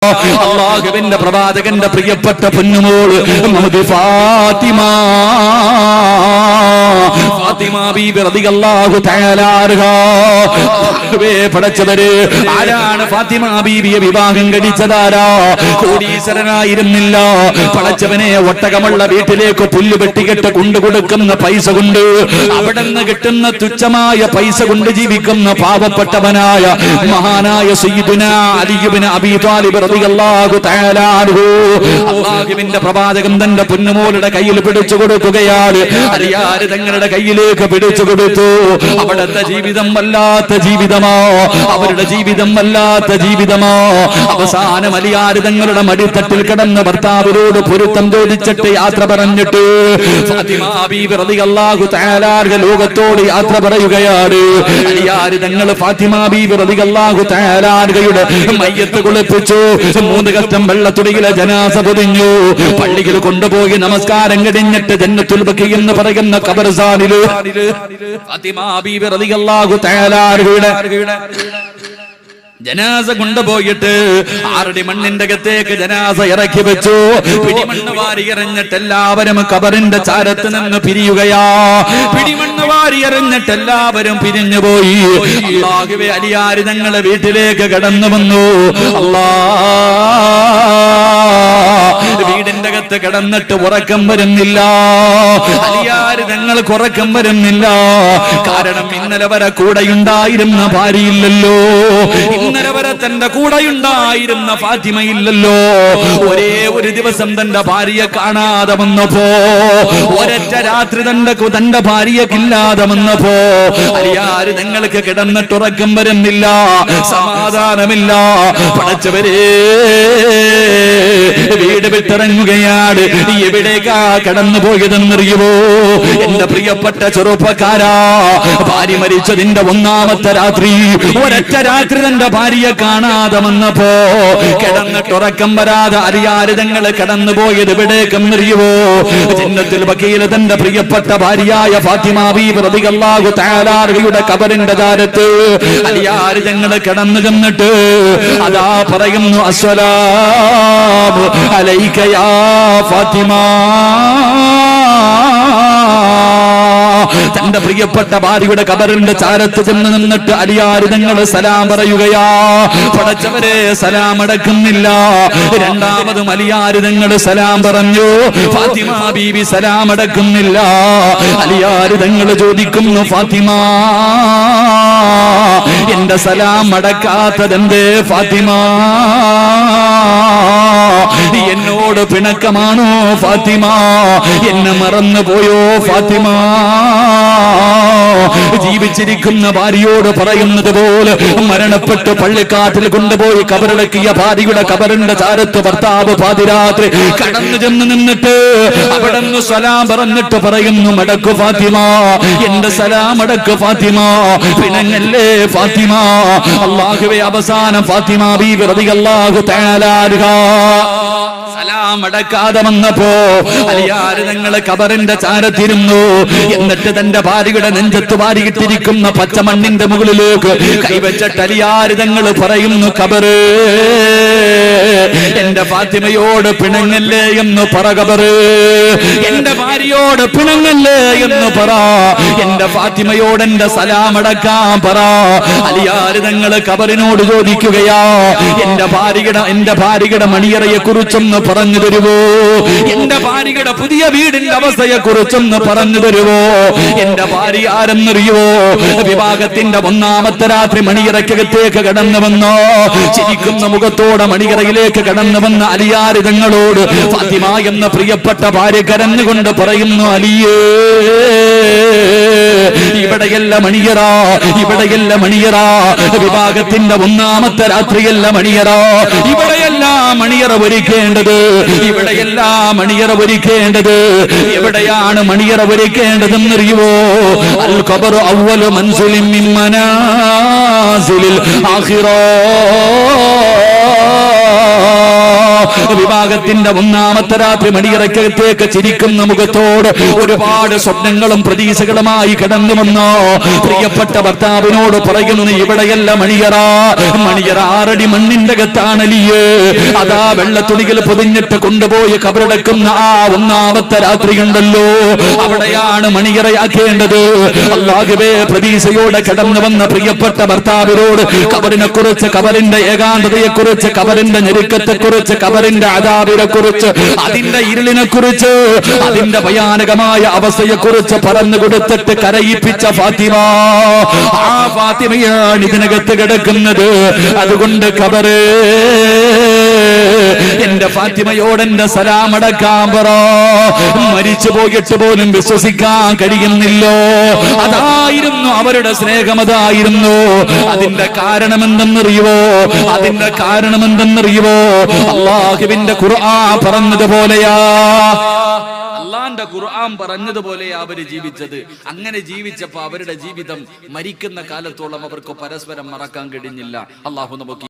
അല്ലാഹുവിന്റെ പ്രവാചകന്റെ പ്രിയപ്പെട്ട പൊന്നുമോൾ മുഹമ്മദ് ഫാത്തിമ ബീബി റളിയല്ലാഹു തആല അൻഹ. പടച്ചവര് ആരാണ് ഫാത്തിമ ബീബിയെ വിവാഹം കഴിച്ചതാരാ? കോടീശ്വരനായിരുന്നില്ല. പടച്ചവനെ ഒട്ടകമുള്ള വീട്ടിലേക്ക് പുല്ല് വെട്ടിക്കെട്ട് കൊണ്ടുകൊടുക്കുന്ന പൈസ കൊണ്ട്, അവിടെ നിന്ന് കിട്ടുന്ന തുച്ഛമായ പൈസ കൊണ്ട് ജീവിക്കുന്ന പാവപ്പെട്ടവനായ മഹാനായ സയ്യിദുനാ അലി ഇബ്നു അബീ ത്വാലിബ് റളിയല്ലാഹു തആല അൻഹു. അല്ലാഹുവിന്റെ പ്രവാചകൻ തന്റെ പൊന്നുമോളുടെ കയ്യിൽ പിടിച്ചു കൊടുക്കുകയാണ്. അലിയാർ തങ്ങളുടെ കയ്യിലേക്ക് പിടിച്ചു കൊടുത്തു. അവിടുത്തെ ജീവിതം വല്ലാത്ത ജീവിതമോ, അവരുടെ ജീവിതം വല്ലാത്ത ജീവിതമോ. അവസാനം അലിയാർ തങ്ങളുടെ മടിത്തട്ടിൽ കിടന്ന് ഭർത്താവിനോട് പൊരുത്തം ചോദിച്ചിട്ട് യാത്ര പറഞ്ഞിട്ട് ഫാത്തിമ ബീബി റളിയല്ലാഹു തആല അൻഹ ലോകത്തോട് യാത്ര പറയുകയാണ്. അലിയാർ തങ്ങൾ ഫാത്തിമ ബീബി റളിയല്ലാഹു തആല അൻഹയുടെ മയ്യത്ത് കുളിപ്പിച്ചു. 3 കഷ്ടം വെള്ളത്തുടിയിലെ ജനാസ പൊതിഞ്ഞു. പള്ളിയിൽ കൊണ്ടുപോയി നമസ്കാരം കഴിഞ്ഞിട്ട് ജന്നത്തുൽ ബഖീ എന്ന് പറയുന്ന ഖബർസ്ഥാനിൽ ഫാത്തിമ ബീബി റളിയല്ലാഹു തആല അൻഹയുടെ ജനാസ കൊണ്ടുപോയിട്ട് 6 അടി മണ്ണിന്റെ അകത്തേക്ക് ജനാസ ഇറക്കി വെച്ചു. പിടിമണ്ണ് വാരി എറിഞ്ഞിട്ട് എല്ലാവരും ഖബറിന്റെ ചാരത്ത് നിന്ന് പിരിയുകയാ. പിടിമണ്ണ് വാരി എറിഞ്ഞിട്ട് എല്ലാവരും പിരിഞ്ഞുപോയി. അല്ലാഹുവേ, അലിയാർ തങ്ങളെ വീട്ടിലേക്ക് കടന്നു വന്നു. വീടിന്റെ അകത്ത് കിടന്നിട്ട് ഉറക്കം വരുന്നില്ല. അലിയാർ തങ്ങൾക്ക് ഉറക്കം വരുന്നില്ല. കാരണം ഇന്നലെ വരെ കൂടെയുണ്ടായിരുന്ന ഭാര്യയില്ലല്ലോ, ഇന്നലെ വരെ തന്റെ കൂടെയുണ്ടായിരുന്ന ഫാത്തിമയില്ലല്ലോ. ഒരേ ഒരു ദിവസം തന്റെ ഭാര്യയെ കാണാതെ വന്നപ്പോ, ഒരൊറ്റ രാത്രി തന്റെ ഭാര്യയ്ക്കില്ലാതെ വന്നപ്പോ അലിയാർ നിങ്ങൾക്ക് കിടന്നിട്ട് ഉറക്കം വരുന്നില്ല, സമാധാനമില്ല. പടച്ചവരേ, വീട് വിട്ടിറങ്ങുകയാണ്. എവിടേക്കാ കടന്നു പോയതെന്നറിയുമോ? എന്റെ പ്രിയപ്പെട്ട ചെറുപ്പക്കാരാ, ഭാര്യ മരിച്ചതിന്റെ 1ാമത്തെ രാത്രി, ഒരൊറ്റ രാത്രി തന്റെ ഭാര്യയെ കാണാതെ വന്നപ്പോ കിടന്നിട്ട് ഉറക്കം വരാതെ അലിയാർ തങ്ങൾ കടന്നു പോയത് എവിടേക്കെന്നറിയുമോ? ജന്നത്തുൽ ബഖീൽ തന്റെ പ്രിയപ്പെട്ട ഭാര്യയായ ഫാത്തിമ ബീബി റളിയല്ലാഹു തആല അൻഹയുടെ ഖബറിന്റെ ചാരത്ത് അലിയാർ തങ്ങൾ കടന്നു ചെന്നിട്ട് അതാ പറയുന്നു, അസ്സലാമു അലൈക യാ ഫാത്തിമ. തന്റെ പ്രിയപ്പെട്ട ഭാര്യയുടെ ഖബറിന്റെ ചാരത്ത് ചെന്ന് നിന്നിട്ട് അലിയാർ തങ്ങൾ സലാം പറയുകയാ. പടച്ചവരെ, സലാം അടക്കുന്നില്ല. രണ്ടാമതും അലിയാർ തങ്ങൾ സലാം പറഞ്ഞു. ഫാത്തിമ ബീബി സലാം അടക്കുന്നില്ല. അലിയാർ തങ്ങൾ ചോദിക്കുന്നു, ഫാത്തിമ, എന്റെ സലാം അടക്കാത്തതെന്തേ ഫാത്തിമ? എന്നോട് പിണക്കമാണോ ഫാത്തിമ? എന്നെ മറന്നു പോയോ ഫാത്തിമ? ജീവിച്ചിരിക്കുന്ന ഭാര്യയോട് പറയുന്നത് പോലെ മരണപ്പെട്ട് പള്ളിക്കാട്ടിൽ കൊണ്ടുപോയി കബറടക്കിയ ഭാര്യയുടെ കബറിന്റെ ചാരത്ത് ഭർത്താവ് പാതിരാത്രി കടന്നു ചെന്ന് നിന്നിട്ട് അവിടെ നിന്ന് സലാം പറഞ്ഞിട്ട് പറയുന്നു, മടക്കു ഫാത്തിമ, എന്റെ സലാം അടക്കു ഫാത്തിമ, പിണങ്ങല്ലേ ഫാത്തിമ. അല്ലാഹുവേ, അവസാനം ഫാത്തിമ ബീബി റളിയല്ലാഹു തആല അൻഹ സലാം അടക്കാതെ വന്നപ്പോ അലിയാർ തങ്ങൾ ഖബറിന്റെ ചാരത്തിരുന്നു. എന്നിട്ട് തന്റെ ഭാര്യയുടെ നെഞ്ചത്ത് വാരിയിട്ടിരിക്കുന്ന പച്ചമണ്ണിന്റെ മുകളിലേക്ക് കൈവച്ചിട്ട് അലിയാർ തങ്ങൾ പറയുന്നു, ഖബറ്, എന്റെ ഫാത്തിമയോട് പിണങ്ങല്ലേ എന്ന് പറ ഖബറ്, എന്റെ ഭാര്യയോട് പിണങ്ങല്ലേ എന്ന് പറ, എന്റെ ഫാത്തിമയോട് എന്റെ സലാം അടക്കാൻ പറ. അലിയാർ തങ്ങൾ ഖബറിനോട് ചോദിക്കുകയാ, എന്റെ ഭാര്യയുടെ മണിയറയെ കുറിച്ചൊന്ന് പറഞ്ഞു തരുവോ? എന്റെ ഭാര്യയുടെ പുതിയ വീടിന്റെ അവസ്ഥയെ കുറിച്ചൊന്ന് പറഞ്ഞു തരുവോ? എന്റെ ഭാര്യ ആരെന്നറിയുവോ? വിവാഹത്തിന്റെ 1ാമത്തെ രാത്രി മണിയറയ്ക്കകത്തേക്ക് കടന്നു വന്നോ, ചിരിക്കുന്ന മുഖത്തോടെ മണിയറയിലേക്ക് കടന്നു വന്ന അലിയാർ തങ്ങളോട് ഫാത്തിമ എന്ന പ്രിയപ്പെട്ട ഭാര്യ കരഞ്ഞുകൊണ്ട് പറയുന്നു, അലിയേ, ഇവിടെയല്ല മണിയറ, ഇവിടെയല്ല മണിയറ, വിവാഹത്തിന്റെ 1ാമത്തെ രാത്രിയല്ല മണിയറ, ഇവിടെയല്ല മണിയറ ഒരുക്കേണ്ടത്, ഇവിടെയല്ല മണിയറ ഒരുക്കേണ്ടത്. എവിടെയാണ് മണിയറ ഒരുക്കേണ്ടതെന്നറിയുവോ? അൽ ഖബറു അവ്വലു മൻസിലിൻ മിൻ മനാസിലിൽ ആഖിറ. വിവാഹത്തിന്റെ ഒന്നാമത്തെ രാത്രി മണിയറക്കകത്തേക്ക് ചിരിക്കുന്ന മുഖത്തോട് ഒരുപാട് സ്വപ്നങ്ങളും പ്രതീക്ഷകളുമായി കടന്നു വന്നോ പ്രിയപ്പെട്ട ഭർത്താവിനോട് പറയുന്നു, ഇവിടെയല്ല മണിയറ, മണിയറ 6 അടി മണ്ണിന്റെ അകത്താണലിയേ. അതാ വെള്ളത്തുണികൾ പൊതിഞ്ഞിട്ട് കൊണ്ടുപോയി കബറടക്കുന്ന ആ ഒന്നാമത്തെ രാത്രിയുണ്ടല്ലോ, അവിടെയാണ് മണിയറയാക്കേണ്ടത്. അല്ലാഹുവേ, പ്രതീക്ഷയോടെ കടന്നു വന്ന പ്രിയപ്പെട്ട ഭർത്താവിനോട് കബറിനെ കുറിച്ച്, കബറിന്റെ ഏകാന്തതയെ കുറിച്ച്, കബറിന്റെ ഞെരുക്കത്തെ കുറിച്ച്, കബറിന്റെ അദാബിനെ കുറിച്ച്, അതിന്റെ ഇരുളിനെ കുറിച്ച്, അതിന്റെ ഭയാനകമായ അവസ്ഥയെ കുറിച്ച് പറഞ്ഞു കൊടുത്തിട്ട് കരയിപ്പിച്ച ഫാത്തിമ, ആ ഫാത്തിമയാണ് ഇതിനകത്ത് കിടക്കുന്നത്. അതുകൊണ്ട് കബറ് എന്റെ ഫാത്തിമയോട് എന്റെ സലാമടക്കാൻ പറ. മരിച്ചു പോയിട്ട് പോലും വിശ്വസിക്കാൻ കഴിയുന്നില്ലോ. അതായിരുന്നു അവരുടെ സ്നേഹം, അതായിരുന്നു. അതിന്റെ കാരണമെന്തെന്നറിയുവോ? അതിന്റെ കാരണമെന്തെന്നറിയുവോ? അല്ലാഹുവിന്റെ ഖുർആൻ പറഞ്ഞതുപോലെയാ, അള്ളാന്റെ ഖുർആൻ പറഞ്ഞതുപോലെയാ അവര് ജീവിച്ചത്. അങ്ങനെ ജീവിച്ചപ്പോ അവരുടെ ജീവിതം മരിക്കുന്ന കാലത്തോളം അവർക്ക് പരസ്പരം മറക്കാൻ കഴിഞ്ഞില്ല. അല്ലാഹു നമുക്ക്